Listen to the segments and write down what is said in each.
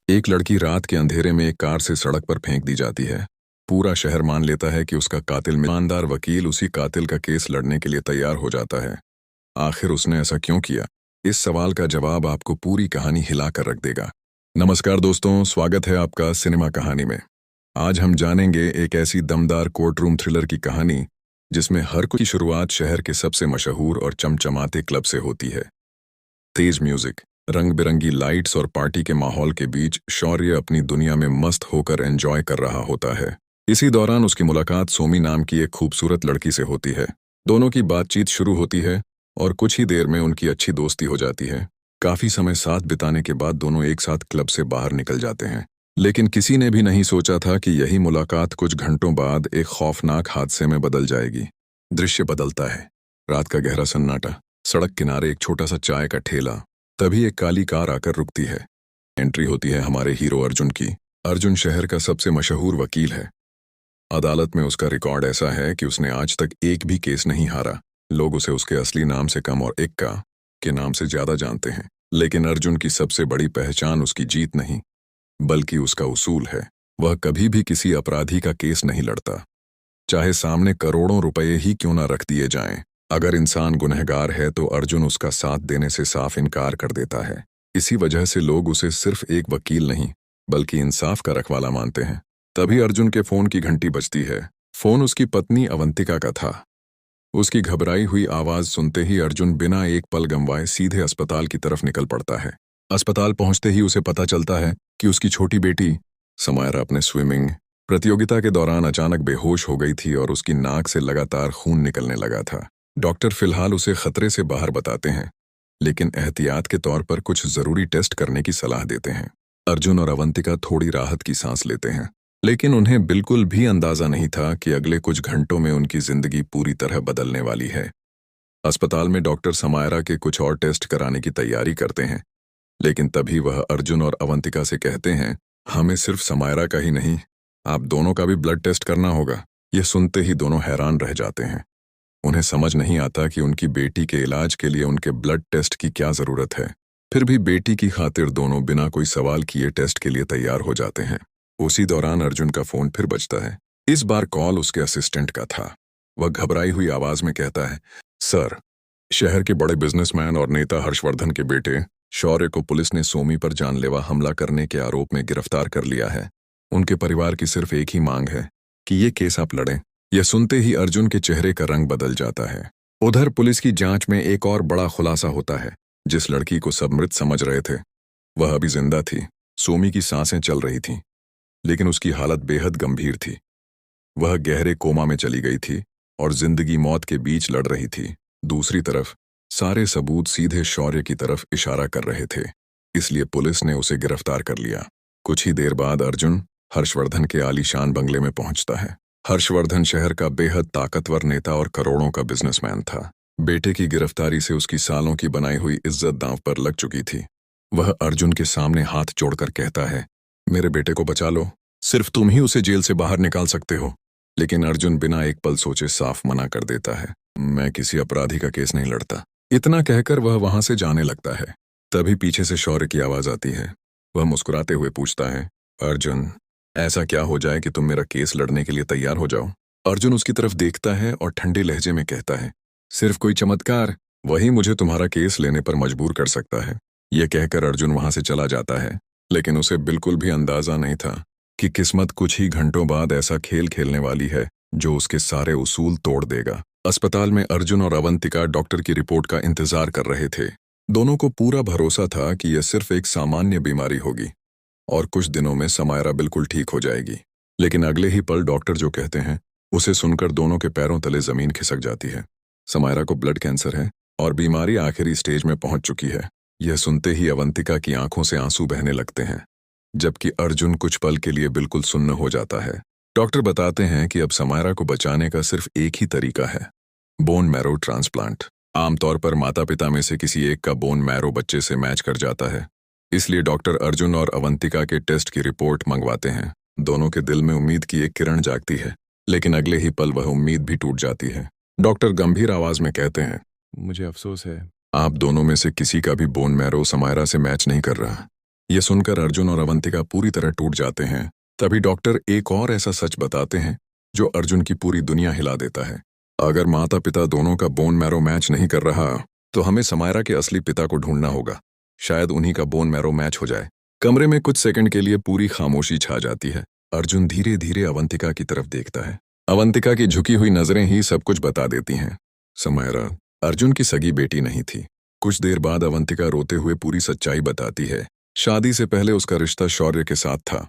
एक लड़की रात के अंधेरे में एक कार से सड़क पर फेंक दी जाती है। पूरा शहर मान लेता है कि उसका कातिल ईमानदार वकील उसी कातिल का केस लड़ने के लिए तैयार हो जाता है। आखिर उसने ऐसा क्यों किया? इस सवाल का जवाब आपको पूरी कहानी हिलाकर रख देगा। नमस्कार दोस्तों, स्वागत है आपका सिनेमा कहानी में। आज हम जानेंगे एक ऐसी दमदार कोर्ट रूम थ्रिलर की कहानी जिसमें हर की शुरुआत शहर के सबसे मशहूर और चमचमाते क्लब से होती है। तेज म्यूजिक, रंग बिरंगी लाइट्स और पार्टी के माहौल के बीच शौर्य अपनी दुनिया में मस्त होकर एंजॉय कर रहा होता है। इसी दौरान उसकी मुलाकात सोमी नाम की एक खूबसूरत लड़की से होती है। दोनों की बातचीत शुरू होती है और कुछ ही देर में उनकी अच्छी दोस्ती हो जाती है। काफी समय साथ बिताने के बाद दोनों एक साथ क्लब से बाहर निकल जाते हैं, लेकिन किसी ने भी नहीं सोचा था कि यही मुलाकात कुछ घंटों बाद एक खौफनाक हादसे में बदल जाएगी। दृश्य बदलता है। रात का गहरा सन्नाटा, सड़क किनारे एक छोटा सा चाय का ठेला। तभी एक काली कार आकर रुकती है। एंट्री होती है हमारे हीरो अर्जुन की। अर्जुन शहर का सबसे मशहूर वकील है। अदालत में उसका रिकॉर्ड ऐसा है कि उसने आज तक एक भी केस नहीं हारा। लोग उसे उसके असली नाम से कम और इक्का के नाम से ज्यादा जानते हैं। लेकिन अर्जुन की सबसे बड़ी पहचान उसकी जीत नहीं, बल्कि उसका उसूल है। वह कभी भी किसी अपराधी का केस नहीं लड़ता, चाहे सामने करोड़ों रुपए ही क्यों ना रख दिए जाएं। अगर इंसान गुनहगार है तो अर्जुन उसका साथ देने से साफ इनकार कर देता है। इसी वजह से लोग उसे सिर्फ एक वकील नहीं, बल्कि इंसाफ का रखवाला मानते हैं। तभी अर्जुन के फोन की घंटी बजती है। फोन उसकी पत्नी अवंतिका का था। उसकी घबराई हुई आवाज सुनते ही अर्जुन बिना एक पल गंवाए सीधे अस्पताल की तरफ निकल पड़ता है। अस्पताल पहुंचते ही उसे पता चलता है कि उसकी छोटी बेटी समायरा अपने स्विमिंग प्रतियोगिता के दौरान अचानक बेहोश हो गई थी और उसकी नाक से लगातार खून निकलने लगा था। डॉक्टर फिलहाल उसे खतरे से बाहर बताते हैं, लेकिन एहतियात के तौर पर कुछ जरूरी टेस्ट करने की सलाह देते हैं। अर्जुन और अवंतिका थोड़ी राहत की सांस लेते हैं, लेकिन उन्हें बिल्कुल भी अंदाजा नहीं था कि अगले कुछ घंटों में उनकी जिंदगी पूरी तरह बदलने वाली है। अस्पताल में डॉक्टर समायरा के कुछ और टेस्ट कराने की तैयारी करते हैं, लेकिन तभी वह अर्जुन और अवंतिका से कहते हैं, हमें सिर्फ समायरा का ही नहीं, आप दोनों का भी ब्लड टेस्ट करना होगा। ये सुनते ही दोनों हैरान रह जाते हैं। उन्हें समझ नहीं आता कि उनकी बेटी के इलाज के लिए उनके ब्लड टेस्ट की क्या जरूरत है। फिर भी बेटी की खातिर दोनों बिना कोई सवाल किए टेस्ट के लिए तैयार हो जाते हैं। उसी दौरान अर्जुन का फोन फिर बजता है। इस बार कॉल उसके असिस्टेंट का था। वह घबराई हुई आवाज में कहता है, सर, शहर के बड़े बिजनेसमैन और नेता हर्षवर्धन के बेटे शौर्य को पुलिस ने सोमी पर जानलेवा हमला करने के आरोप में गिरफ्तार कर लिया है। उनके परिवार की सिर्फ एक ही मांग है कि ये केस आप लड़ें। यह सुनते ही अर्जुन के चेहरे का रंग बदल जाता है। उधर पुलिस की जांच में एक और बड़ा खुलासा होता है। जिस लड़की को सब मृत समझ रहे थे, वह अभी जिंदा थी। सोमी की सांसें चल रही थीं, लेकिन उसकी हालत बेहद गंभीर थी। वह गहरे कोमा में चली गई थी और जिंदगी मौत के बीच लड़ रही थी। दूसरी तरफ सारे सबूत सीधे शौर्य की तरफ इशारा कर रहे थे, इसलिए पुलिस ने उसे गिरफ्तार कर लिया। कुछ ही देर बाद अर्जुन हर्षवर्धन के आलीशान बंगले में पहुंचता है। हर्षवर्धन शहर का बेहद ताकतवर नेता और करोड़ों का बिजनेसमैन था। बेटे की गिरफ्तारी से उसकी सालों की बनाई हुई इज्जत दांव पर लग चुकी थी। वह अर्जुन के सामने हाथ जोड़कर कहता है, मेरे बेटे को बचा लो, सिर्फ तुम ही उसे जेल से बाहर निकाल सकते हो। लेकिन अर्जुन बिना एक पल सोचे साफ मना कर देता है, मैं किसी अपराधी का केस नहीं लड़ता। इतना कहकर वह वहां से जाने लगता है। तभी पीछे से शौर्य की आवाज आती है। वह मुस्कुराते हुए पूछता है, अर्जुन, ऐसा क्या हो जाए कि तुम मेरा केस लड़ने के लिए तैयार हो जाओ? अर्जुन उसकी तरफ देखता है और ठंडे लहजे में कहता है, सिर्फ कोई चमत्कार, वही मुझे तुम्हारा केस लेने पर मजबूर कर सकता है। यह कहकर अर्जुन वहां से चला जाता है, लेकिन उसे बिल्कुल भी अंदाजा नहीं था कि किस्मत कुछ ही घंटों बाद ऐसा खेल खेलने वाली है जो उसके सारे उसूल तोड़ देगा। अस्पताल में अर्जुन और अवंतिका डॉक्टर की रिपोर्ट का इंतजार कर रहे थे। दोनों को पूरा भरोसा था कि यह सिर्फ एक सामान्य बीमारी होगी और कुछ दिनों में समायरा बिल्कुल ठीक हो जाएगी। लेकिन अगले ही पल डॉक्टर जो कहते हैं, उसे सुनकर दोनों के पैरों तले जमीन खिसक जाती है। समायरा को ब्लड कैंसर है और बीमारी आखिरी स्टेज में पहुंच चुकी है। यह सुनते ही अवंतिका की आंखों से आंसू बहने लगते हैं, जबकि अर्जुन कुछ पल के लिए बिल्कुल सुन्न हो जाता है। डॉक्टर बताते हैं कि अब समायरा को बचाने का सिर्फ एक ही तरीका है, बोन मैरो ट्रांसप्लांट। आमतौर पर माता पिता में से किसी एक का बोन मैरो बच्चे से मैच कर जाता है, इसलिए डॉक्टर अर्जुन और अवंतिका के टेस्ट की रिपोर्ट मंगवाते हैं। दोनों के दिल में उम्मीद की एक किरण जागती है, लेकिन अगले ही पल वह उम्मीद भी टूट जाती है। डॉक्टर गंभीर आवाज में कहते हैं, मुझे अफसोस है, आप दोनों में से किसी का भी बोन मैरो समायरा से मैच नहीं कर रहा। ये सुनकर अर्जुन और अवंतिका पूरी तरह टूट जाते हैं। तभी डॉक्टर एक और ऐसा सच बताते हैं जो अर्जुन की पूरी दुनिया हिला देता है। अगर माता पिता दोनों का बोन मैरो मैच नहीं कर रहा तो हमें समायरा के असली पिता को ढूंढना होगा। शायद उन्हीं का बोन मैरो मैच हो जाए। कमरे में कुछ सेकंड के लिए पूरी खामोशी छा जाती है। अर्जुन धीरे धीरे अवंतिका की तरफ देखता है। अवंतिका की झुकी हुई नजरें ही सब कुछ बता देती हैं। समायरा अर्जुन की सगी बेटी नहीं थी। कुछ देर बाद अवंतिका रोते हुए पूरी सच्चाई बताती है। शादी से पहले उसका रिश्ता शौर्य के साथ था।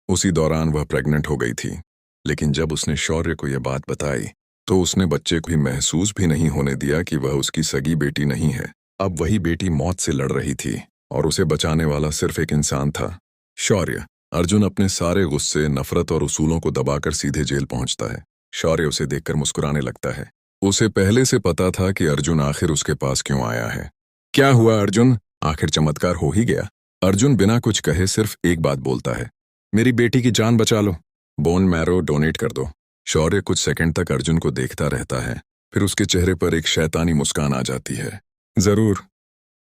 उसी दौरान वह प्रेग्नेंट हो गई थी। लेकिन जब उसने शौर्य को यह बात बताई तो उसने बच्चे को भी महसूस भी नहीं होने दिया कि वह उसकी सगी बेटी नहीं है। अब वही बेटी मौत से लड़ रही थी और उसे बचाने वाला सिर्फ एक इंसान था, शौर्य। अर्जुन अपने सारे गुस्से, नफरत और उसूलों को दबाकर सीधे जेल पहुंचता है। शौर्य उसे देखकर मुस्कुराने लगता है। उसे पहले से पता था कि अर्जुन आखिर उसके पास क्यों आया है। क्या हुआ अर्जुन? आखिर चमत्कार हो ही गया। अर्जुन बिना कुछ कहे सिर्फ एक बात बोलता है, मेरी बेटी की जान बचा लो, बोन मैरो डोनेट कर दो। शौर्य कुछ सेकंड तक अर्जुन को देखता रहता है, फिर उसके चेहरे पर एक शैतानी मुस्कान आ जाती है। जरूर,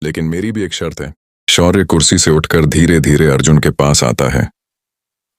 लेकिन मेरी भी एक शर्त है। शौर्य कुर्सी से उठकर धीरे धीरे अर्जुन के पास आता है।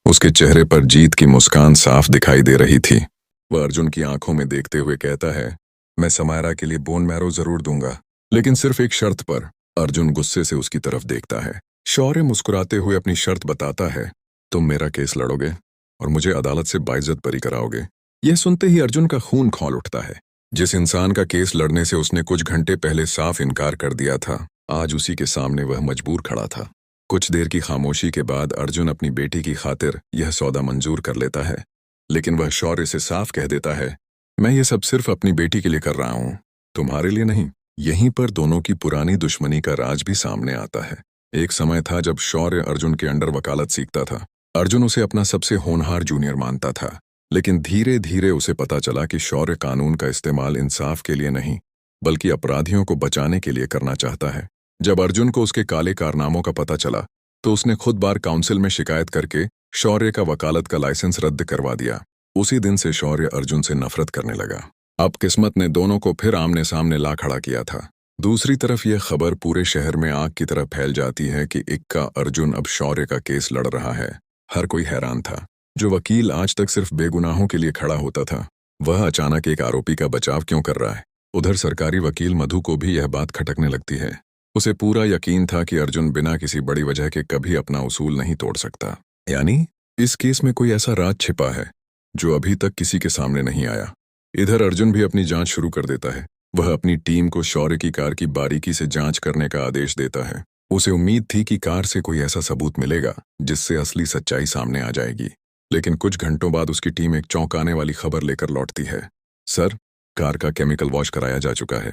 उसके चेहरे पर जीत की मुस्कान साफ दिखाई दे रही थी। वह अर्जुन की आंखों में देखते हुए कहता है, मैं समायरा के लिए बोन मैरो जरूर दूंगा, लेकिन सिर्फ एक शर्त पर। अर्जुन गुस्से से उसकी तरफ देखता है। शौर्य मुस्कुराते हुए अपनी शर्त बताता है, तुम मेरा केस लड़ोगे और मुझे अदालत से बाइज्जत बरी कराओगे। यह सुनते ही अर्जुन का खून खौल उठता है। जिस इंसान का केस लड़ने से उसने कुछ घंटे पहले साफ इनकार कर दिया था, आज उसी के सामने वह मजबूर खड़ा था। कुछ देर की खामोशी के बाद अर्जुन अपनी बेटी की खातिर यह सौदा मंजूर कर लेता है, लेकिन वह शौर्य से साफ कह देता है, मैं ये सब सिर्फ अपनी बेटी के लिए कर रहा हूँ, तुम्हारे लिए नहीं। यहीं पर दोनों की पुरानी दुश्मनी का राज भी सामने आता है। एक समय था जब शौर्य अर्जुन के अंडर वकालत सीखता था। अर्जुन उसे अपना सबसे होनहार जूनियर मानता था, लेकिन धीरे धीरे उसे पता चला कि शौर्य कानून का इस्तेमाल इंसाफ के लिए नहीं, बल्कि अपराधियों को बचाने के लिए करना चाहता है। जब अर्जुन को उसके काले कारनामों का पता चला तो उसने खुद बार काउंसिल में शिकायत करके शौर्य का वकालत का लाइसेंस रद्द करवा दिया। उसी दिन से शौर्य अर्जुन से नफरत करने लगा। अब किस्मत ने दोनों को फिर आमने सामने ला खड़ा किया था। दूसरी तरफ यह खबर पूरे शहर में आग की तरह फैल जाती है कि इक्का अर्जुन अब शौर्य का केस लड़ रहा है। हर कोई हैरान था। जो वकील आज तक सिर्फ बेगुनाहों के लिए खड़ा होता था, वह अचानक एक आरोपी का बचाव क्यों कर रहा है। उधर सरकारी वकील मधु को भी यह बात खटकने लगती है। उसे पूरा यकीन था कि अर्जुन बिना किसी बड़ी वजह के कभी अपना उसूल नहीं तोड़ सकता। यानी इस केस में कोई ऐसा राज छिपा है जो अभी तक किसी के सामने नहीं आया। इधर अर्जुन भी अपनी जांच शुरू कर देता है। वह अपनी टीम को शौर्य की कार की बारीकी से जांच करने का आदेश देता है। उसे उम्मीद थी कि कार से कोई ऐसा सबूत मिलेगा जिससे असली सच्चाई सामने आ जाएगी। लेकिन कुछ घंटों बाद उसकी टीम एक चौंकाने वाली खबर लेकर लौटती है। सर, कार का केमिकल वॉश कराया जा चुका है।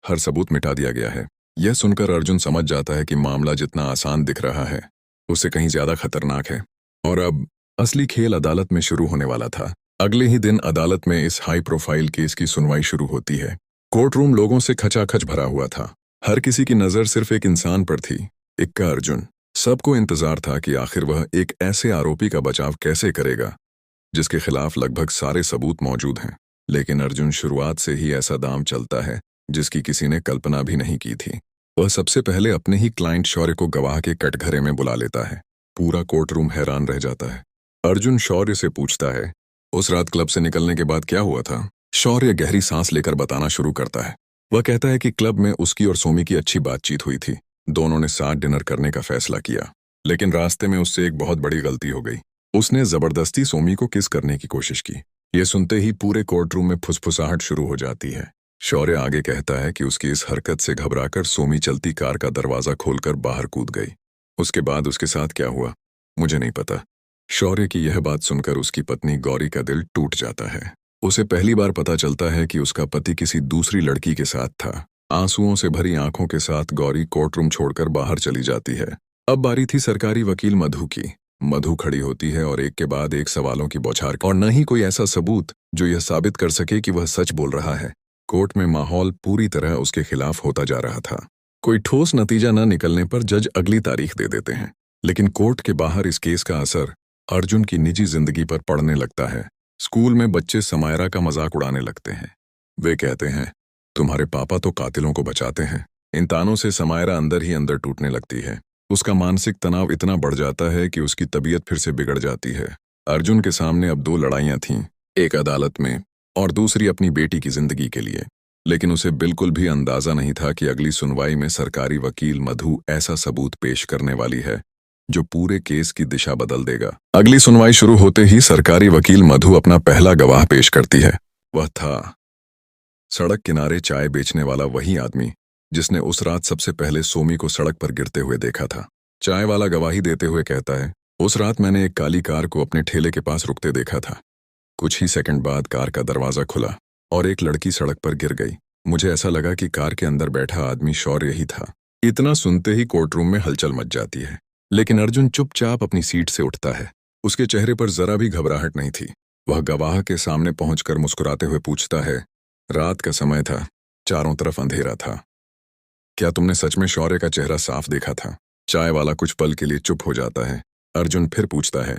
हर सबूत मिटा दिया गया है। यह सुनकर अर्जुन समझ जाता है कि मामला जितना आसान दिख रहा है, उससे कहीं ज्यादा खतरनाक है। और अब असली खेल अदालत में शुरू होने वाला था। अगले ही दिन अदालत में इस हाई प्रोफाइल केस की सुनवाई शुरू होती है। कोर्ट रूम लोगों से खचाखच भरा हुआ था। हर किसी की नजर सिर्फ एक इंसान पर थी, इक्का अर्जुन। सबको इंतजार था कि आखिर वह एक ऐसे आरोपी का बचाव कैसे करेगा जिसके खिलाफ लगभग सारे सबूत मौजूद हैं। लेकिन अर्जुन शुरुआत से ही ऐसा दांव चलता है जिसकी किसी ने कल्पना भी नहीं की थी। वह सबसे पहले अपने ही क्लाइंट शौर्य को गवाह के कटघरे में बुला लेता है। पूरा कोर्ट रूम हैरान रह जाता है। अर्जुन शौर्य से पूछता है, उस रात क्लब से निकलने के बाद क्या हुआ था। शौर्य गहरी सांस लेकर बताना शुरू करता है। वह कहता है कि क्लब में उसकी और सोमी की अच्छी बातचीत हुई थी। दोनों ने साथ डिनर करने का फैसला किया, लेकिन रास्ते में उससे एक बहुत बड़ी गलती हो गई। उसने जबरदस्ती सोमी को किस करने की कोशिश की। ये सुनते ही पूरे कोर्ट रूम में फुसफुसाहट शुरू हो जाती है। शौर्य आगे कहता है कि उसकी इस हरकत से घबराकर सोमी चलती कार का दरवाजा खोलकर बाहर कूद गई। उसके बाद उसके साथ क्या हुआ मुझे नहीं पता। शौर्य की यह बात सुनकर उसकी पत्नी गौरी का दिल टूट जाता है। उसे पहली बार पता चलता है कि उसका पति किसी दूसरी लड़की के साथ था। आंसुओं से भरी आंखों के साथ गौरी कोर्ट रूम छोड़कर बाहर चली जाती है। अब बारी थी सरकारी वकील मधु की। मधु खड़ी होती है और एक के बाद एक सवालों की बौछार, और न ही कोई ऐसा सबूत जो यह साबित कर सके कि वह सच बोल रहा है। कोर्ट में माहौल पूरी तरह उसके खिलाफ होता जा रहा था। कोई ठोस नतीजा न निकलने पर जज अगली तारीख दे देते हैं। लेकिन कोर्ट के बाहर इस केस का असर अर्जुन की निजी जिंदगी पर पड़ने लगता है। स्कूल में बच्चे समायरा का मजाक उड़ाने लगते हैं। वे कहते हैं, तुम्हारे पापा तो कातिलों को बचाते हैं। इन तानों से समायरा अंदर ही अंदर टूटने लगती है। उसका मानसिक तनाव इतना बढ़ जाता है कि उसकी तबीयत फिर से बिगड़ जाती है। अर्जुन के सामने अब दो लड़ाइयां थीं, एक अदालत में और दूसरी अपनी बेटी की जिंदगी के लिए। लेकिन उसे बिल्कुल भी अंदाजा नहीं था कि अगली सुनवाई में सरकारी वकील मधु ऐसा सबूत पेश करने वाली है जो पूरे केस की दिशा बदल देगा। अगली सुनवाई शुरू होते ही सरकारी वकील मधु अपना पहला गवाह पेश करती है। वह था सड़क किनारे चाय बेचने वाला वही आदमी जिसने उस रात सबसे पहले सोमी को सड़क पर गिरते हुए देखा था। चाय वाला गवाही देते हुए कहता है, उस रात मैंने एक काली कार को अपने ठेले के पास रुकते देखा था। कुछ ही सेकंड बाद कार का दरवाजा खुला और एक लड़की सड़क पर गिर गई। मुझे ऐसा लगा कि कार के अंदर बैठा आदमी शौर्य ही था। इतना सुनते ही कोर्टरूम में हलचल मच जाती है, लेकिन अर्जुन चुपचाप अपनी सीट से उठता है। उसके चेहरे पर जरा भी घबराहट नहीं थी। वह गवाह के सामने पहुंचकर मुस्कुराते हुए पूछता है, रात का समय था, चारों तरफ अंधेरा था, क्या तुमने सच में शौर्य का चेहरा साफ देखा था? चाय वाला कुछ पल के लिए चुप हो जाता है। अर्जुन फिर पूछता है,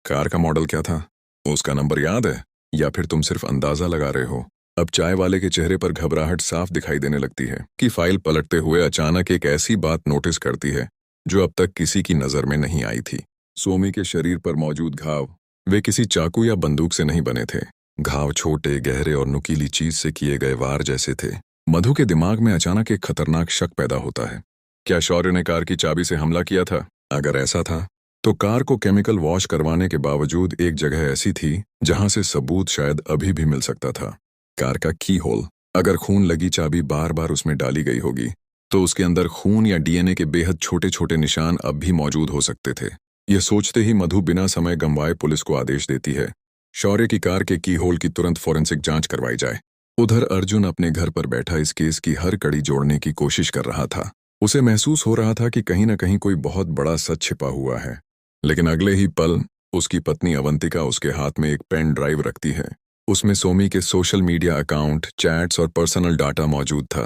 कार का मॉडल क्या था? उसका नंबर याद है या फिर तुम सिर्फ अंदाजा लगा रहे हो? अब चाय वाले के चेहरे पर घबराहट साफ दिखाई देने लगती है कि फाइल पलटते हुए अचानक एक ऐसी बात नोटिस करती है जो अब तक किसी की नजर में नहीं आई थी। सोमी के शरीर पर मौजूद घाव वे किसी चाकू या बंदूक से नहीं बने थे। घाव छोटे, गहरे और नुकीली चीज से किए गए वार जैसे थे। मधु के दिमाग में अचानक एक खतरनाक शक पैदा होता है। क्या शौर्य ने कार की चाबी से हमला किया था? अगर ऐसा था तो कार को केमिकल वॉश करवाने के बावजूद एक जगह ऐसी थी जहां से सबूत शायद अभी भी मिल सकता था। कार का की होल, अगर खून लगी चाबी बार बार उसमें डाली गई होगी तो उसके अंदर खून या डीएनए के बेहद छोटे छोटे निशान अब भी मौजूद हो सकते थे। यह सोचते ही मधु बिना समय गंवाए पुलिस को आदेश देती है, शौर्य की कार के की होल की तुरंत फॉरेंसिक जांच करवाई जाए। उधर अर्जुन अपने घर पर बैठा इस केस की हर कड़ी जोड़ने की कोशिश कर रहा था। उसे महसूस हो रहा था कि कहीं न कहीं कोई बहुत बड़ा सच छिपा हुआ है। लेकिन अगले ही पल उसकी पत्नी अवंतिका उसके हाथ में एक पेन ड्राइव रखती है। उसमें सोमी के सोशल मीडिया अकाउंट, चैट्स और पर्सनल डाटा मौजूद था।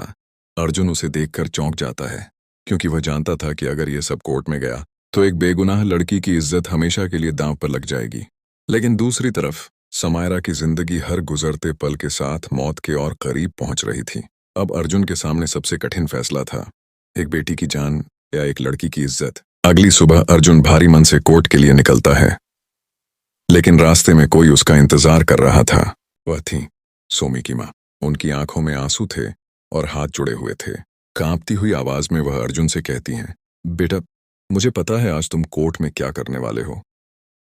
अर्जुन उसे देखकर चौंक जाता है, क्योंकि वह जानता था कि अगर यह सब कोर्ट में गया तो एक बेगुनाह लड़की की इज्जत हमेशा के लिए दांव पर लग जाएगी। लेकिन दूसरी तरफ समायरा की जिंदगी हर गुजरते पल के साथ मौत के और करीब पहुंच रही थी। अब अर्जुन के सामने सबसे कठिन फैसला था, एक बेटी की जान या एक लड़की की इज्जत। अगली सुबह अर्जुन भारी मन से कोर्ट के लिए निकलता है, लेकिन रास्ते में कोई उसका इंतजार कर रहा था। वह थी सोमी की माँ। उनकी आंखों में आंसू थे और हाथ जुड़े हुए थे। कांपती हुई आवाज में वह अर्जुन से कहती हैं, बेटा, मुझे पता है आज तुम कोर्ट में क्या करने वाले हो।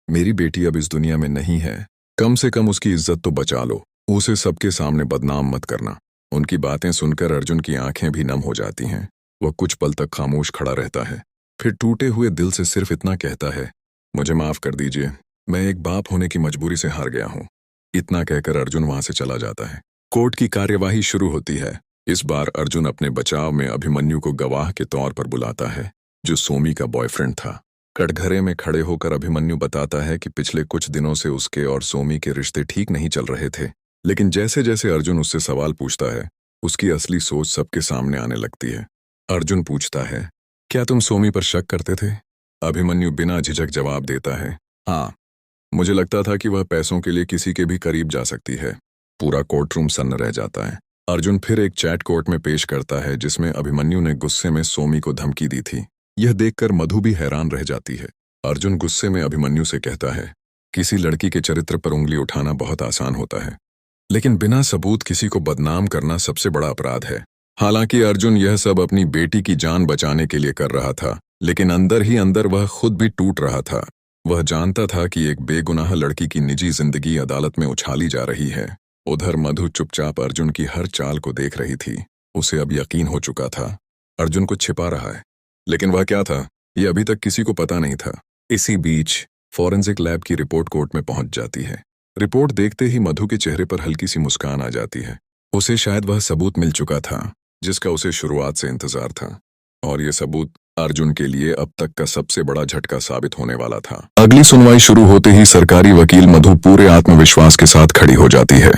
मेरी बेटी अब इस दुनिया में नहीं है, कम से कम उसकी इज्जत तो बचा लो, उसे सबके सामने बदनाम मत करना। उनकी बातें सुनकर अर्जुन की आंखें भी नम हो जाती हैं। वह कुछ पल तक खामोश खड़ा रहता है, फिर टूटे हुए दिल से सिर्फ इतना कहता है, मुझे माफ कर दीजिए, मैं एक बाप होने की मजबूरी से हार गया हूँ। इतना कहकर अर्जुन वहां से चला जाता है। कोर्ट की कार्यवाही शुरू होती है। इस बार अर्जुन अपने बचाव में अभिमन्यु को गवाह के तौर पर बुलाता है, जो सोमी का बॉयफ्रेंड था। कटघरे में खड़े होकर अभिमन्यु बताता है कि पिछले कुछ दिनों से उसके और सोमी के रिश्ते ठीक नहीं चल रहे थे। लेकिन जैसे जैसे अर्जुन उससे सवाल पूछता है, उसकी असली सोच सबके सामने आने लगती है। अर्जुन पूछता है, क्या तुम सोमी पर शक करते थे? अभिमन्यु बिना झिझक जवाब देता है, हाँ, मुझे लगता था कि वह पैसों के लिए किसी के भी करीब जा सकती है। पूरा कोर्टरूम सन्न रह जाता है। अर्जुन फिर एक चैट कोर्ट में पेश करता है जिसमें अभिमन्यु ने गुस्से में सोमी को धमकी दी थी। यह देखकर मधु भी हैरान रह जाती है। अर्जुन गुस्से में अभिमन्यु से कहता है, किसी लड़की के चरित्र पर उंगली उठाना बहुत आसान होता है, लेकिन बिना सबूत किसी को बदनाम करना सबसे बड़ा अपराध है। हालांकि अर्जुन यह सब अपनी बेटी की जान बचाने के लिए कर रहा था, लेकिन अंदर ही अंदर वह खुद भी टूट रहा था। वह जानता था कि एक बेगुनाह लड़की की निजी जिंदगी अदालत में उछाली जा रही है। उधर मधु चुपचाप अर्जुन की हर चाल को देख रही थी। उसे अब यकीन हो चुका था, अर्जुन कुछ छिपा रहा है, लेकिन वह क्या था, यह अभी तक किसी को पता नहीं था। इसी बीच फॉरेंसिक लैब की रिपोर्ट कोर्ट में पहुंच जाती है। रिपोर्ट देखते ही मधु के चेहरे पर हल्की सी मुस्कान आ जाती है। उसे शायद वह सबूत मिल चुका था जिसका उसे शुरुआत से इंतजार था, और यह सबूत अर्जुन के लिए अब तक का सबसे बड़ा झटका साबित होने वाला था। अगली सुनवाई शुरू होते ही सरकारी वकील मधु पूरे आत्मविश्वास के साथ खड़ी हो जाती है।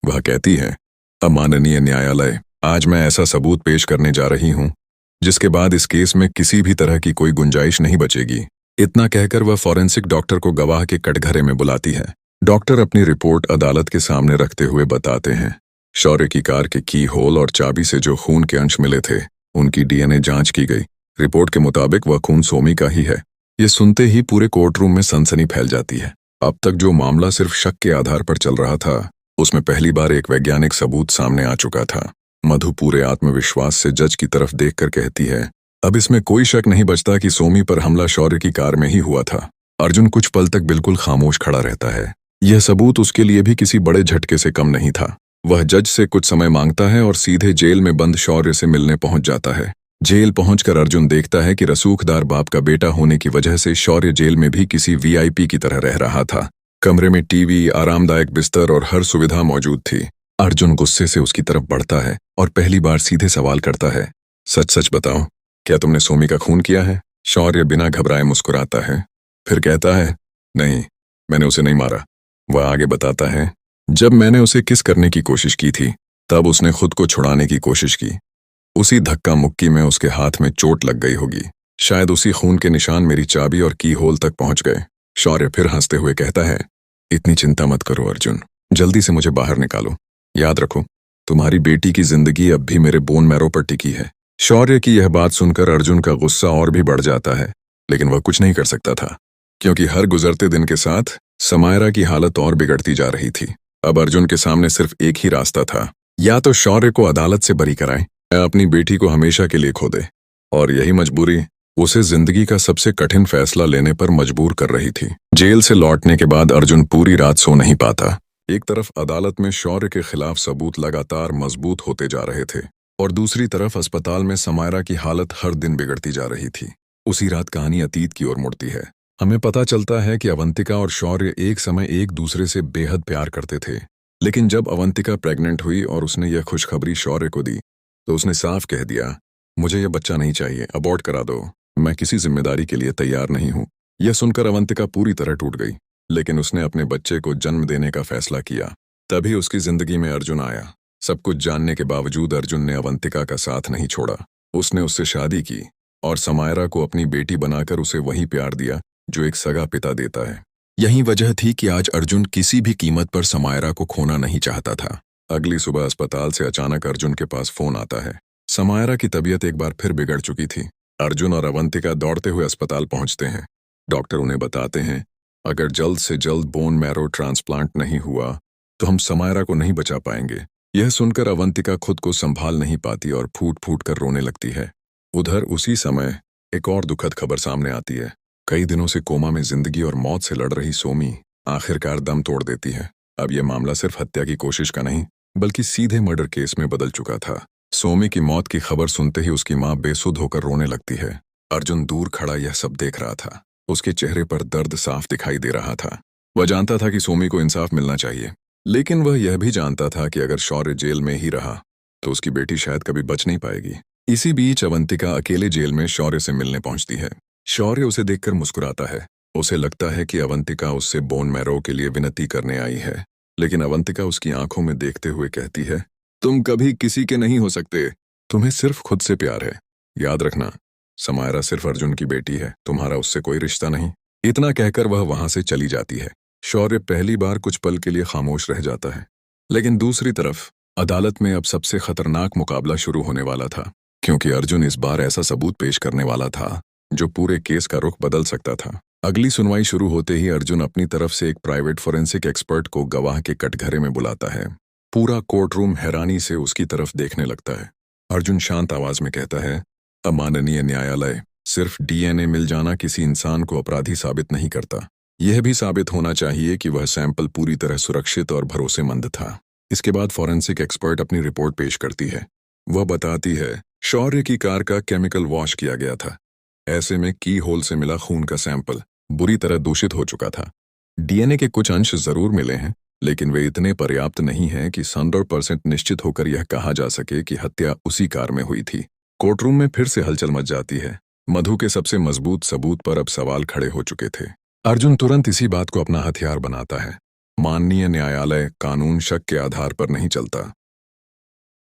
वह कहती है, अब माननीय न्यायालय, आज मैं ऐसा सबूत पेश करने जा रही हूं जिसके बाद इस केस में किसी भी तरह की कोई गुंजाइश नहीं बचेगी। इतना कहकर वह फॉरेंसिक डॉक्टर को गवाह के कटघरे में बुलाती है। डॉक्टर अपनी रिपोर्ट अदालत के सामने रखते हुए बताते हैं, शौर्य की कार के की होल और चाबी से जो खून के अंश मिले थे, उनकी डीएनए जांच की गई। रिपोर्ट के मुताबिक वह खून सोमी का ही है। ये सुनते ही पूरे कोर्ट रूम में सनसनी फैल जाती है। अब तक जो मामला सिर्फ शक के आधार पर चल रहा था, उसमें पहली बार एक वैज्ञानिक सबूत सामने आ चुका था। मधु पूरे आत्मविश्वास से जज की तरफ देखकर कहती है, अब इसमें कोई शक नहीं बचता कि सोमी पर हमला शौर्य की कार में ही हुआ था। अर्जुन कुछ पल तक बिल्कुल खामोश खड़ा रहता है। यह सबूत उसके लिए भी किसी बड़े झटके से कम नहीं था। वह जज से कुछ समय मांगता है और सीधे जेल में बंद शौर्य से मिलने पहुंच जाता है। जेल पहुंचकर अर्जुन देखता है कि रसूखदार बाप का बेटा होने की वजह से शौर्य जेल में भी किसी वीआईपी की तरह रह रहा था। कमरे में टीवी, आरामदायक बिस्तर और हर सुविधा मौजूद थी। अर्जुन गुस्से से उसकी तरफ बढ़ता है और पहली बार सीधे सवाल करता है, सच सच बताओ, क्या तुमने सोमी का खून किया है? शौर्य बिना घबराए मुस्कुराता है, फिर कहता है, नहीं, मैंने उसे नहीं मारा। वह आगे बताता है, जब मैंने उसे किस करने की कोशिश की थी, तब उसने खुद को छुड़ाने की कोशिश की। उसी धक्का मुक्की में उसके हाथ में चोट लग गई होगी। शायद उसी खून के निशान मेरी चाबी और की होल तक पहुंच गए। शौर्य फिर हंसते हुए कहता है, इतनी चिंता मत करो अर्जुन, जल्दी से मुझे बाहर निकालो। याद रखो, तुम्हारी बेटी की जिंदगी अब भी मेरे बोन मैरो पर टिकी है। शौर्य की यह बात सुनकर अर्जुन का गुस्सा और भी बढ़ जाता है, लेकिन वह कुछ नहीं कर सकता था, क्योंकि हर गुजरते दिन के साथ समायरा की हालत और बिगड़ती जा रही थी। अब अर्जुन के सामने सिर्फ एक ही रास्ता था, या तो शौर्य को अदालत से बरी कराए या अपनी बेटी को हमेशा के लिए खो दे। और यही मजबूरी उसे जिंदगी का सबसे कठिन फैसला लेने पर मजबूर कर रही थी। जेल से लौटने के बाद अर्जुन पूरी रात सो नहीं पाता। एक तरफ अदालत में शौर्य के खिलाफ सबूत लगातार मजबूत होते जा रहे थे और दूसरी तरफ अस्पताल में समायरा की हालत हर दिन बिगड़ती जा रही थी। उसी रात कहानी अतीत की ओर मुड़ती है। हमें पता चलता है कि अवंतिका और शौर्य एक समय एक दूसरे से बेहद प्यार करते थे, लेकिन जब अवंतिका प्रेग्नेंट हुई और उसने यह खुशखबरी शौर्य को दी, तो उसने साफ कह दिया, मुझे यह बच्चा नहीं चाहिए, अबॉर्ट करा दो, मैं किसी जिम्मेदारी के लिए तैयार नहीं हूँ। यह सुनकर अवंतिका पूरी तरह टूट गई, लेकिन उसने अपने बच्चे को जन्म देने का फैसला किया। तभी उसकी जिंदगी में अर्जुन आया। सब कुछ जानने के बावजूद अर्जुन ने अवंतिका का साथ नहीं छोड़ा। उसने उससे शादी की और समायरा को अपनी बेटी बनाकर उसे वही प्यार दिया जो एक सगा पिता देता है। यही वजह थी कि आज अर्जुन किसी भी कीमत पर समायरा को खोना नहीं चाहता था। अगली सुबह अस्पताल से अचानक अर्जुन के पास फोन आता है। समायरा की तबीयत एक बार फिर बिगड़ चुकी थी। अर्जुन और अवंतिका दौड़ते हुए अस्पताल पहुंचते हैं। डॉक्टर उन्हें बताते हैं, अगर जल्द से जल्द बोन मैरो ट्रांसप्लांट नहीं हुआ तो हम समायरा को नहीं बचा पाएंगे। यह सुनकर अवंतिका खुद को संभाल नहीं पाती और फूट फूट कर रोने लगती है। उधर उसी समय एक और दुखद खबर सामने आती है। कई दिनों से कोमा में जिंदगी और मौत से लड़ रही सोमी आखिरकार दम तोड़ देती है। अब यह मामला सिर्फ हत्या की कोशिश का नहीं, बल्कि सीधे मर्डर केस में बदल चुका था। सोमी की मौत की खबर सुनते ही उसकी मां बेसुध होकर रोने लगती है। अर्जुन दूर खड़ा यह सब देख रहा था। उसके चेहरे पर दर्द साफ दिखाई दे रहा था। वह जानता था कि सोमी को इंसाफ मिलना चाहिए, लेकिन वह यह भी जानता था कि अगर शौर्य जेल में ही रहा तो उसकी बेटी शायद कभी बच नहीं पाएगी। इसी बीच अवंतिका अकेले जेल में शौर्य से मिलने पहुंचती है। शौर्य उसे देखकर मुस्कुराता है। उसे लगता है कि अवंतिका उससे बोन मैरो के लिए विनती करने आई है, लेकिन अवंतिका उसकी आंखों में देखते हुए कहती है, तुम कभी किसी के नहीं हो सकते, तुम्हें सिर्फ खुद से प्यार है। याद रखना, समायरा सिर्फ अर्जुन की बेटी है, तुम्हारा उससे कोई रिश्ता नहीं। इतना कहकर वह वहां से चली जाती है। शौर्य पहली बार कुछ पल के लिए खामोश रह जाता है। लेकिन दूसरी तरफ अदालत में अब सबसे खतरनाक मुकाबला शुरू होने वाला था, क्योंकि अर्जुन इस बार ऐसा सबूत पेश करने वाला था जो पूरे केस का रुख बदल सकता था। अगली सुनवाई शुरू होते ही अर्जुन अपनी तरफ से एक प्राइवेट फोरेंसिक एक्सपर्ट को गवाह के कटघरे में बुलाता है। पूरा कोर्ट रूम हैरानी से उसकी तरफ देखने लगता है। अर्जुन शांत आवाज में कहता है, अमाननीय न्यायालय, सिर्फ डीएनए मिल जाना किसी इंसान को अपराधी साबित नहीं करता। यह भी साबित होना चाहिए कि वह सैंपल पूरी तरह सुरक्षित और भरोसेमंद था। इसके बाद फॉरेंसिक एक्सपर्ट अपनी रिपोर्ट पेश करती है। वह बताती है, शौर्य की कार का केमिकल वॉश किया गया था। ऐसे में की होल से मिला खून का सैंपल बुरी तरह दूषित हो चुका था। डीएनए के कुछ अंश जरूर मिले हैं, लेकिन वे इतने पर्याप्त नहीं हैं कि 100% निश्चित होकर यह कहा जा सके कि हत्या उसी कार में हुई थी। कोर्टरूम में फिर से हलचल मच जाती है। मधु के सबसे मजबूत सबूत पर अब सवाल खड़े हो चुके थे। अर्जुन तुरंत इसी बात को अपना हथियार बनाता है। माननीय न्यायालय, कानून शक के आधार पर नहीं चलता।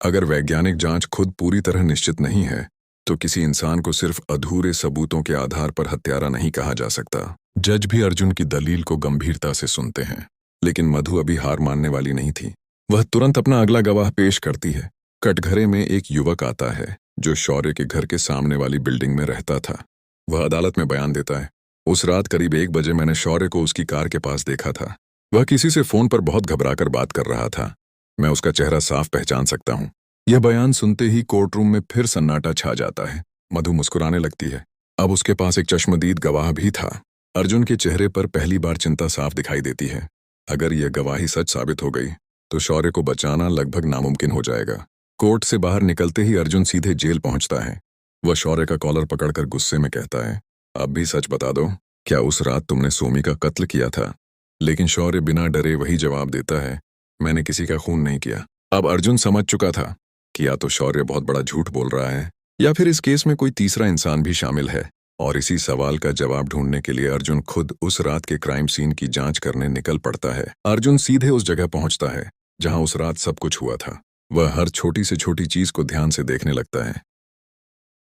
अगर वैज्ञानिक जांच खुद पूरी तरह निश्चित नहीं है तो किसी इंसान को सिर्फ अधूरे सबूतों के आधार पर हत्यारा नहीं कहा जा सकता। जज भी अर्जुन की दलील को गंभीरता से सुनते हैं, लेकिन मधु अभी हार मानने वाली नहीं थी। वह तुरंत अपना अगला गवाह पेश करती है। कटघरे में एक युवक आता है जो शौर्य के घर के सामने वाली बिल्डिंग में रहता था। वह अदालत में बयान देता है, उस रात करीब 1 बजे मैंने शौर्य को उसकी कार के पास देखा था। वह किसी से फोन पर बहुत घबराकर बात कर रहा था। मैं उसका चेहरा साफ पहचान सकता हूँ। यह बयान सुनते ही कोर्ट रूम में फिर सन्नाटा छा जाता है। मधु मुस्कुराने लगती है। अब उसके पास एक चश्मदीद गवाह भी था। अर्जुन के चेहरे पर पहली बार चिंता साफ दिखाई देती है। अगर यह गवाही सच साबित हो गई तो शौर्य को बचाना लगभग नामुमकिन हो जाएगा। कोर्ट से बाहर निकलते ही अर्जुन सीधे जेल पहुंचता है। वह शौर्य का कॉलर पकड़कर गुस्से में कहता है, अब भी सच बता दो, क्या उस रात तुमने सोमी का कत्ल किया था? लेकिन शौर्य बिना डरे वही जवाब देता है, मैंने किसी का खून नहीं किया। अब अर्जुन समझ चुका था कि या तो शौर्य बहुत बड़ा झूठ बोल रहा है या फिर इस केस में कोई तीसरा इंसान भी शामिल है। और इसी सवाल का जवाब ढूंढने के लिए अर्जुन खुद उस रात के क्राइम सीन की जांच करने निकल पड़ता है। अर्जुन सीधे उस जगह पहुंचता है जहां उस रात सब कुछ हुआ था। वह हर छोटी से छोटी चीज को ध्यान से देखने लगता है।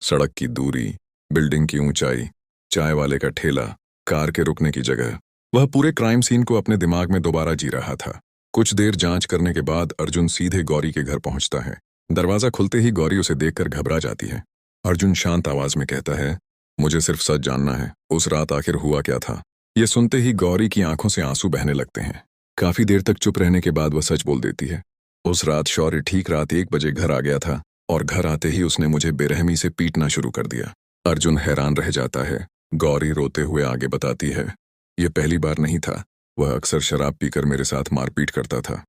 सड़क की दूरी, बिल्डिंग की ऊंचाई, चाय वाले का ठेला, कार के रुकने की जगह। वह पूरे क्राइम सीन को अपने दिमाग में दोबारा जी रहा था। कुछ देर जांच करने के बाद अर्जुन सीधे गौरी के घर पहुंचता है। दरवाजा खुलते ही गौरी उसे देखकर घबरा जाती है। अर्जुन शांत आवाज में कहता है, मुझे सिर्फ सच जानना है, उस रात आखिर हुआ क्या था? यह सुनते ही गौरी की आंखों से आंसू बहने लगते हैं। काफी देर तक चुप रहने के बाद वह सच बोल देती है, उस रात शौर्य ठीक रात 1 बजे घर आ गया था और घर आते ही उसने मुझे बेरहमी से पीटना शुरू कर दिया। अर्जुन हैरान रह जाता है। गौरी रोते हुए आगे बताती है, यह पहली बार नहीं था, वह अक्सर शराब पीकर मेरे साथ मारपीट करता था।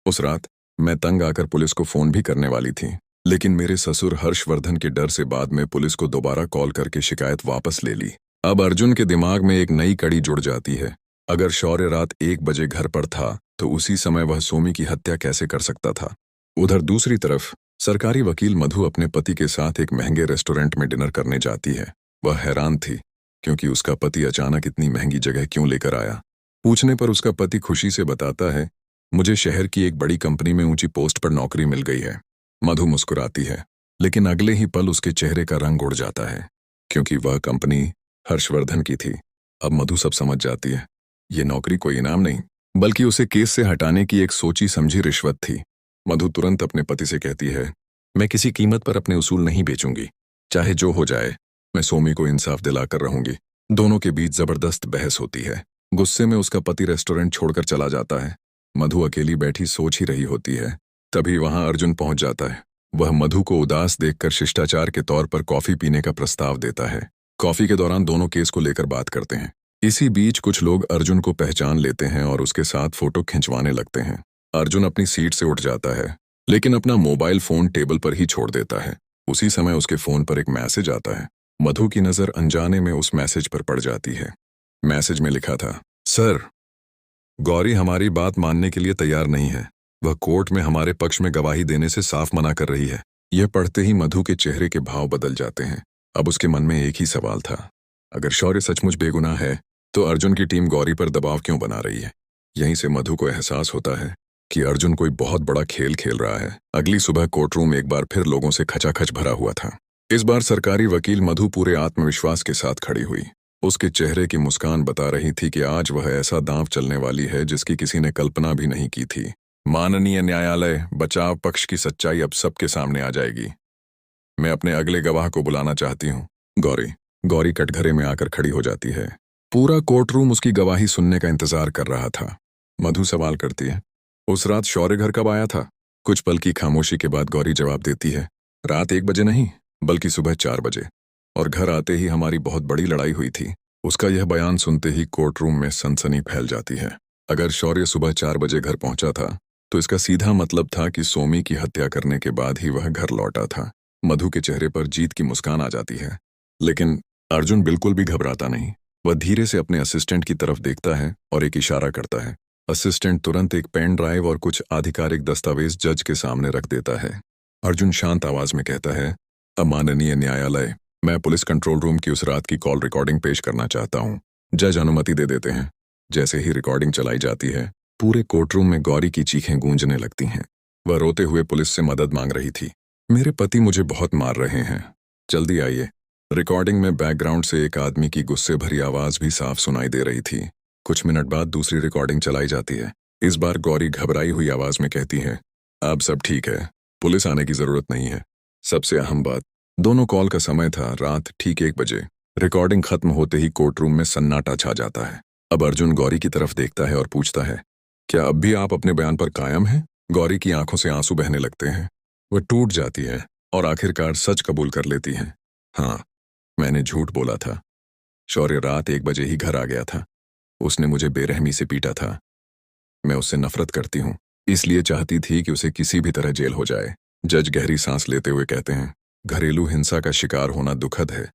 उस रात मैं तंग आकर पुलिस को फोन भी करने वाली थी, लेकिन मेरे ससुर हर्षवर्धन के डर से बाद में पुलिस को दोबारा कॉल करके शिकायत वापस ले ली। अब अर्जुन के दिमाग में एक नई कड़ी जुड़ जाती है। अगर शौर्य रात 1 बजे घर पर था तो उसी समय वह सोमी की हत्या कैसे कर सकता था? उधर दूसरी तरफ सरकारी वकील मधु अपने पति के साथ एक महंगे रेस्टोरेंट में डिनर करने जाती है। वह हैरान थी क्योंकि उसका पति अचानक इतनी महंगी जगह क्यों लेकर आया। पूछने पर उसका पति खुशी से बताता है, मुझे शहर की एक बड़ी कंपनी में ऊंची पोस्ट पर नौकरी मिल गई है। मधु मुस्कुराती है, लेकिन अगले ही पल उसके चेहरे का रंग उड़ जाता है क्योंकि वह कंपनी हर्षवर्धन की थी। अब मधु सब समझ जाती है, ये नौकरी कोई इनाम नहीं बल्कि उसे केस से हटाने की एक सोची समझी रिश्वत थी। मधु तुरंत अपने पति से कहती है, मैं किसी कीमत पर अपने उसूल नहीं बेचूंगी, चाहे जो हो जाए मैं सोमी को इंसाफ दिलाकर रहूंगी। दोनों के बीच जबरदस्त बहस होती है। गुस्से में उसका पति रेस्टोरेंट छोड़कर चला जाता है। मधु अकेली बैठी सोच ही रही होती है। तभी वहां अर्जुन पहुंच जाता है। वह मधु को उदास देखकर शिष्टाचार के तौर पर कॉफी पीने का प्रस्ताव देता है। कॉफी के दौरान दोनों केस को लेकर बात करते हैं। इसी बीच कुछ लोग अर्जुन को पहचान लेते हैं और उसके साथ फोटो खिंचवाने लगते हैं। अर्जुन अपनी सीट से उठ जाता है, लेकिन अपना मोबाइल फोन टेबल पर ही छोड़ देता है। उसी समय उसके फोन पर एक मैसेज आता है। मधु की नजर अनजाने में उस मैसेज पर पड़ जाती है। मैसेज में लिखा था, सर, गौरी हमारी बात मानने के लिए तैयार नहीं है। वह कोर्ट में हमारे पक्ष में गवाही देने से साफ मना कर रही है। यह पढ़ते ही मधु के चेहरे के भाव बदल जाते हैं। अब उसके मन में एक ही सवाल था, अगर शौर्य सचमुच बेगुनाह है तो अर्जुन की टीम गौरी पर दबाव क्यों बना रही है? यहीं से मधु को एहसास होता है कि अर्जुन कोई बहुत बड़ा खेल खेल रहा है। अगली सुबह कोर्ट रूम एक बार फिर लोगों से खचाखच भरा हुआ था। इस बार सरकारी वकील मधु पूरे आत्मविश्वास के साथ खड़ी हुई। उसके चेहरे की मुस्कान बता रही थी कि आज वह ऐसा दांव चलने वाली है जिसकी किसी ने कल्पना भी नहीं की थी। माननीय न्यायालय, बचाव पक्ष की सच्चाई अब सबके सामने आ जाएगी। मैं अपने अगले गवाह को बुलाना चाहती हूँ। गौरी कटघरे में आकर खड़ी हो जाती है। पूरा कोर्ट रूम उसकी गवाही सुनने का इंतजार कर रहा था। मधु सवाल करती है, उस रात शौर्य घर कब आया था? कुछ पल की खामोशी के बाद गौरी जवाब देती है, रात 1 बजे नहीं बल्कि सुबह 4 बजे, और घर आते ही हमारी बहुत बड़ी लड़ाई हुई थी। उसका यह बयान सुनते ही कोर्ट रूम में सनसनी फैल जाती है। अगर शौर्य सुबह 4 बजे घर पहुंचा था तो इसका सीधा मतलब था कि सोमी की हत्या करने के बाद ही वह घर लौटा था। मधु के चेहरे पर जीत की मुस्कान आ जाती है, लेकिन अर्जुन बिल्कुल भी घबराता नहीं। वह धीरे से अपने असिस्टेंट की तरफ देखता है और एक इशारा करता है। असिस्टेंट तुरंत एक पेन ड्राइव और कुछ आधिकारिक दस्तावेज जज के सामने रख देता है। अर्जुन शांत आवाज में कहता है, माननीय न्यायालय, मैं पुलिस कंट्रोल रूम की उस रात की कॉल रिकॉर्डिंग पेश करना चाहता हूँ। जज अनुमति दे देते हैं। जैसे ही रिकॉर्डिंग चलाई जाती है, पूरे कोर्ट रूम में गौरी की चीखें गूंजने लगती हैं। वह रोते हुए पुलिस से मदद मांग रही थी। मेरे पति मुझे बहुत मार रहे हैं, जल्दी आइए। रिकॉर्डिंग में बैकग्राउंड से एक आदमी की गुस्से भरी आवाज भी साफ सुनाई दे रही थी। कुछ मिनट बाद दूसरी रिकॉर्डिंग चलाई जाती है। इस बार गौरी घबराई हुई आवाज में कहती है, अब सब ठीक है, पुलिस आने की जरूरत नहीं है। सबसे अहम बात, दोनों कॉल का समय था रात ठीक 1 बजे। रिकॉर्डिंग खत्म होते ही कोर्ट रूम में सन्नाटा छा जाता है। अब अर्जुन गौरी की तरफ देखता है और पूछता है, क्या अब भी आप अपने बयान पर कायम हैं? गौरी की आंखों से आंसू बहने लगते हैं। वह टूट जाती है और आखिरकार सच कबूल कर लेती है। हाँ, मैंने झूठ बोला था। शौर्य रात 1 बजे ही घर आ गया था। उसने मुझे बेरहमी से पीटा था। मैं उससे नफरत करती हूँ, इसलिए चाहती थी कि उसे किसी भी तरह जेल हो जाए। जज गहरी सांस लेते हुए कहते हैं, घरेलू हिंसा का शिकार होना दुखद है,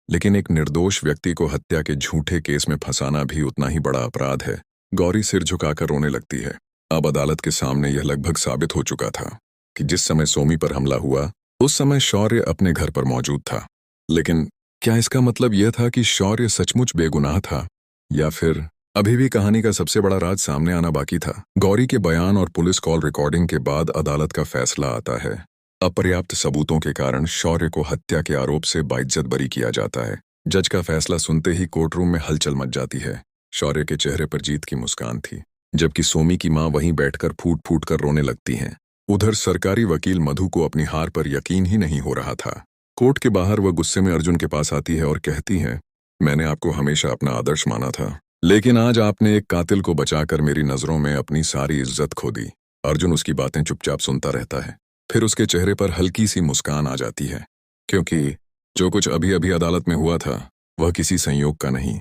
लेकिन एक निर्दोष व्यक्ति को हत्या के झूठे केस में फंसाना भी उतना ही बड़ा अपराध है। गौरी सिर झुकाकर रोने लगती है। अब अदालत के सामने यह लगभग साबित हो चुका था कि जिस समय सोमी पर हमला हुआ, उस समय शौर्य अपने घर पर मौजूद था। लेकिन क्या इसका मतलब यह था कि शौर्य सचमुच बेगुनाह था, या फिर अभी भी कहानी का सबसे बड़ा राज सामने आना बाकी था? गौरी के बयान और पुलिस कॉल रिकॉर्डिंग के बाद अदालत का फैसला आता है। अपर्याप्त सबूतों के कारण शौर्य को हत्या के आरोप से बाइज्जत बरी किया जाता है। जज का फैसला सुनते ही कोर्ट रूम में हलचल मच जाती है। शौर्य के चेहरे पर जीत की मुस्कान थी, जबकि सोमी की मां वहीं बैठकर फूट फूट कर रोने लगती हैं। उधर सरकारी वकील मधु को अपनी हार पर यकीन ही नहीं हो रहा था। कोर्ट के बाहर वह गुस्से में अर्जुन के पास आती है और कहती है, मैंने आपको हमेशा अपना आदर्श माना था, लेकिन आज आपने एक कातिल को बचाकर मेरी नजरों में अपनी सारी इज्जत खो दी। अर्जुन उसकी बातें चुपचाप सुनता रहता है। फिर उसके चेहरे पर हल्की सी मुस्कान आ जाती है, क्योंकि जो कुछ अभी अभी अदालत में हुआ था वह किसी संयोग का नहीं,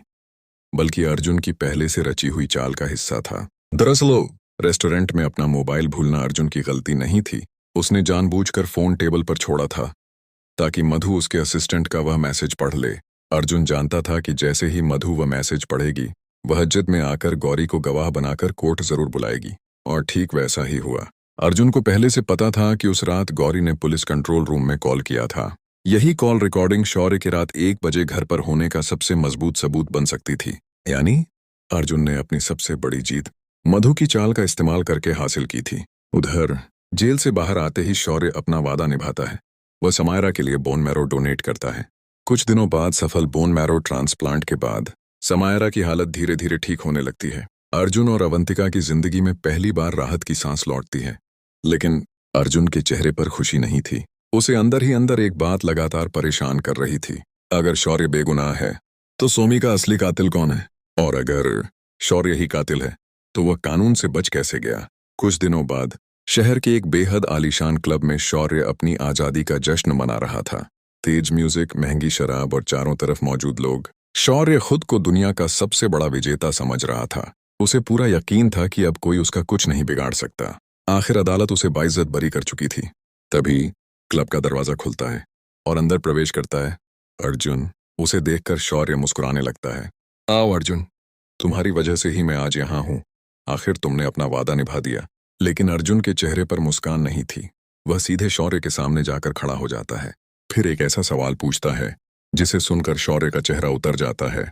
बल्कि अर्जुन की पहले से रची हुई चाल का हिस्सा था। दरअसल रेस्टोरेंट में अपना मोबाइल भूलना अर्जुन की गलती नहीं थी। उसने जानबूझकर फोन टेबल पर छोड़ा था ताकि मधु उसके असिस्टेंट का वह मैसेज पढ़ ले। अर्जुन जानता था कि जैसे ही मधु वह मैसेज पढ़ेगी, वह जिद में आकर गौरी को गवाह बनाकर कोर्ट जरूर बुलाएगी, और ठीक वैसा ही हुआ। अर्जुन को पहले से पता था कि उस रात गौरी ने पुलिस कंट्रोल रूम में कॉल किया था। यही कॉल रिकॉर्डिंग शौर्य की रात 1 बजे घर पर होने का सबसे मजबूत सबूत बन सकती थी। यानी अर्जुन ने अपनी सबसे बड़ी जीत मधु की चाल का इस्तेमाल करके हासिल की थी। उधर जेल से बाहर आते ही शौर्य अपना वादा निभाता है। वह समायरा के लिए बोन मैरो डोनेट करता है। कुछ दिनों बाद सफल बोन मैरो ट्रांसप्लांट के बाद समायरा की हालत धीरे धीरे ठीक होने लगती है। अर्जुन और अवंतिका की जिंदगी में पहली बार राहत की सांस लौटती है। लेकिन अर्जुन के चेहरे पर खुशी नहीं थी। उसे अंदर ही अंदर एक बात लगातार परेशान कर रही थी। अगर शौर्य बेगुनाह है तो सोमी का असली कातिल कौन है? और अगर शौर्य ही कातिल है तो वह कानून से बच कैसे गया? कुछ दिनों बाद शहर के एक बेहद आलीशान क्लब में शौर्य अपनी आजादी का जश्न मना रहा था। तेज म्यूजिक, महंगी शराब और चारों तरफ मौजूद लोग। शौर्य खुद को दुनिया का सबसे बड़ा विजेता समझ रहा था। उसे पूरा यकीन था कि अब कोई उसका कुछ नहीं बिगाड़ सकता। आखिर अदालत उसे बाइज्जत बरी कर चुकी थी। तभी क्लब का दरवाजा खुलता है और अंदर प्रवेश करता है अर्जुन। उसे देखकर शौर्य मुस्कुराने लगता है। आओ अर्जुन, तुम्हारी वजह से ही मैं आज यहाँ हूँ। आखिर तुमने अपना वादा निभा दिया। लेकिन अर्जुन के चेहरे पर मुस्कान नहीं थी। वह सीधे शौर्य के सामने जाकर खड़ा हो जाता है। फिर एक ऐसा सवाल पूछता है जिसे सुनकर शौर्य का चेहरा उतर जाता है।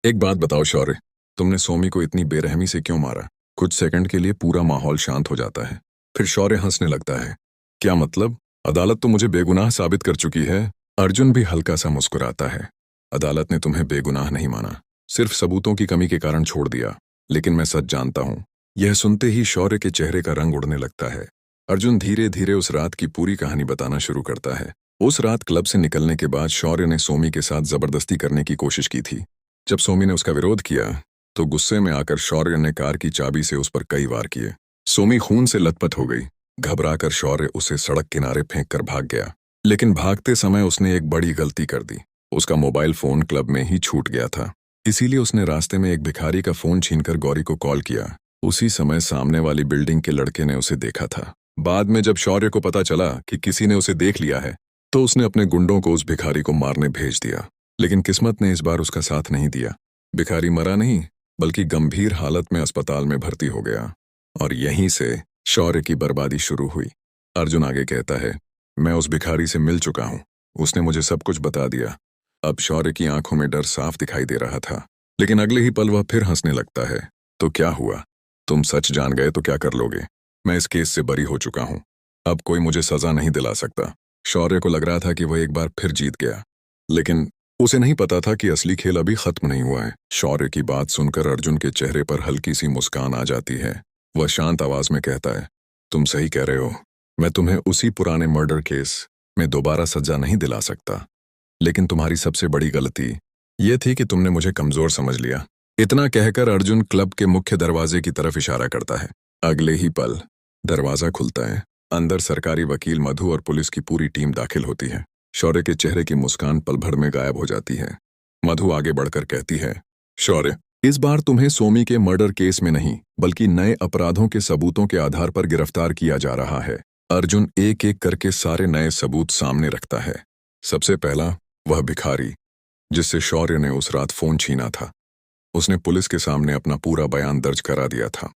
एक बात बताओ शौर्य, तुमने सोमी को इतनी बेरहमी से क्यों मारा? कुछ सेकंड के लिए पूरा माहौल शांत हो जाता है। फिर शौर्य हंसने लगता है। क्या मतलब? अदालत तो मुझे बेगुनाह साबित कर चुकी है। अर्जुन भी हल्का सा मुस्कुराता है। अदालत ने तुम्हें बेगुनाह नहीं माना, सिर्फ सबूतों की कमी के कारण छोड़ दिया। लेकिन मैं सच जानता हूँ। यह सुनते ही शौर्य के चेहरे का रंग उड़ने लगता है। अर्जुन धीरे धीरे उस रात की पूरी कहानी बताना शुरू करता है। उस रात क्लब से निकलने के बाद शौर्य ने सोमी के साथ जबरदस्ती करने की कोशिश की थी। जब सोमी ने उसका विरोध किया तो गुस्से में आकर शौर्य ने कार की चाबी से उस पर कई वार किए। सोमी खून से लथपथ हो गई। घबराकर शौर्य उसे सड़क किनारे फेंक कर भाग गया। लेकिन भागते समय उसने एक बड़ी गलती कर दी। उसका मोबाइल फोन क्लब में ही छूट गया था। इसीलिए उसने रास्ते में एक भिखारी का फोन छीनकर गौरी को कॉल किया। उसी समय सामने वाली बिल्डिंग के लड़के ने उसे देखा था। बाद में जब शौर्य को पता चला कि किसी ने उसे देख लिया है तो उसने अपने गुंडों को उस भिखारी को मारने भेज दिया। लेकिन किस्मत ने इस बार उसका साथ नहीं दिया। भिखारी मरा नहीं, बल्कि गंभीर हालत में अस्पताल में भर्ती हो गया। और यहीं से शौर्य की बर्बादी शुरू हुई। अर्जुन आगे कहता है, मैं उस भिखारी से मिल चुका हूँ। उसने मुझे सब कुछ बता दिया। अब शौर्य की आंखों में डर साफ दिखाई दे रहा था। लेकिन अगले ही पल वह फिर हंसने लगता है। तो क्या हुआ? तुम सच जान गए तो क्या कर लोगे? मैं इस केस से बरी हो चुका हूँ। अब कोई मुझे सजा नहीं दिला सकता। शौर्य को लग रहा था कि वह एक बार फिर जीत गया, लेकिन उसे नहीं पता था कि असली खेल अभी खत्म नहीं हुआ है। शौर्य की बात सुनकर अर्जुन के चेहरे पर हल्की सी मुस्कान आ जाती है। वह शांत आवाज में कहता है, तुम सही कह रहे हो। मैं तुम्हें उसी पुराने मर्डर केस मैं दोबारा सजा नहीं दिला सकता, लेकिन तुम्हारी सबसे बड़ी गलती ये थी कि तुमने मुझे कमजोर समझ लिया। इतना कहकर अर्जुन क्लब के मुख्य दरवाजे की तरफ इशारा करता है। अगले ही पल दरवाजा खुलता है। अंदर सरकारी वकील मधु और पुलिस की पूरी टीम दाखिल होती है। शौर्य के चेहरे की मुस्कान पल भर में गायब हो जाती है। मधु आगे बढ़कर कहती है, शौर्य, इस बार तुम्हें सोमी के मर्डर केस में नहीं बल्कि नए अपराधों के सबूतों के आधार पर गिरफ्तार किया जा रहा है। अर्जुन एक एक करके सारे नए सबूत सामने रखता है। सबसे पहला, वह भिखारी जिससे शौर्य ने उस रात फोन छीना था। उसने पुलिस के सामने अपना पूरा बयान दर्ज करा दिया था।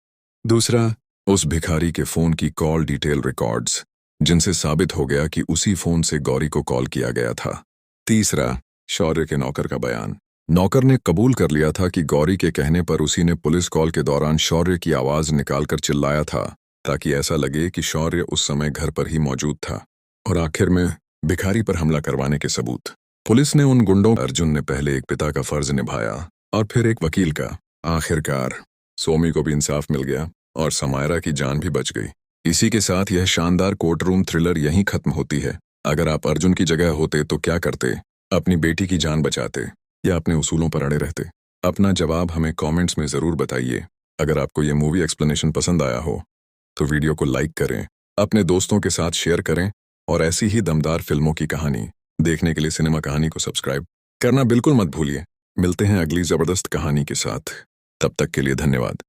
दूसरा, उस भिखारी के फोन की कॉल डिटेल रिकॉर्ड्स जिनसे साबित हो गया कि उसी फोन से गौरी को कॉल किया गया था। तीसरा, शौर्य के नौकर का बयान। नौकर ने कबूल कर लिया था कि गौरी के कहने पर उसी ने पुलिस कॉल के दौरान शौर्य की आवाज निकालकर चिल्लाया था ताकि ऐसा लगे कि शौर्य उस समय घर पर ही मौजूद था। और आखिर में भिखारी पर हमला करवाने के सबूत। पुलिस ने उन गुंडों, अर्जुन ने पहले एक पिता का फर्ज निभाया और फिर एक वकील का। आखिरकार सोमी को भी इंसाफ मिल गया और समायरा की जान भी बच गई। इसी के साथ यह शानदार कोर्ट रूम थ्रिलर यहीं खत्म होती है। अगर आप अर्जुन की जगह होते तो क्या करते? अपनी बेटी की जान बचाते या अपने उसूलों पर अड़े रहते? अपना जवाब हमें कमेंट्स में ज़रूर बताइए। अगर आपको ये मूवी एक्सप्लेनेशन पसंद आया हो तो वीडियो को लाइक करें, अपने दोस्तों के साथ शेयर करें और ऐसी ही दमदार फिल्मों की कहानी देखने के लिए सिनेमा कहानी को सब्सक्राइब करना बिल्कुल मत भूलिए। मिलते हैं अगली ज़बरदस्त कहानी के साथ। तब तक के लिए धन्यवाद।